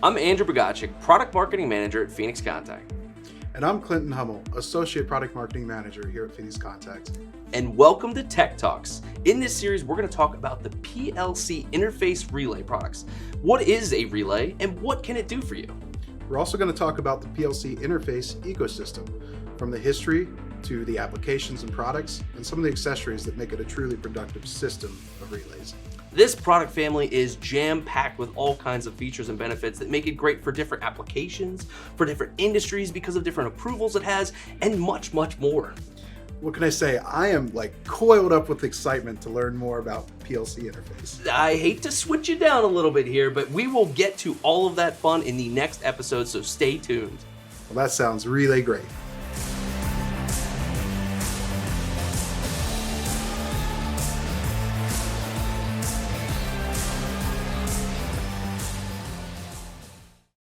I'm Andrew Bogacek, Product Marketing Manager at Phoenix Contact. And I'm Clinton Hummel, Associate Product Marketing Manager here at Phoenix Contact. And welcome to Tech Talks. In this series, we're going to talk about the PLC Interface relay products. What is a relay and what can it do for you? We're also going to talk about the PLC Interface ecosystem, from the history to the applications and products, and some of the accessories that make it a truly productive system of relays. This product family is jam-packed with all kinds of features and benefits that make it great for different applications, for different industries because of different approvals it has, and much, much more. What can I say? I am coiled up with excitement to learn more about PLC Interface. I hate to switch you down a little bit here, but we will get to all of that fun in the next episode, so stay tuned. Well, that sounds really great.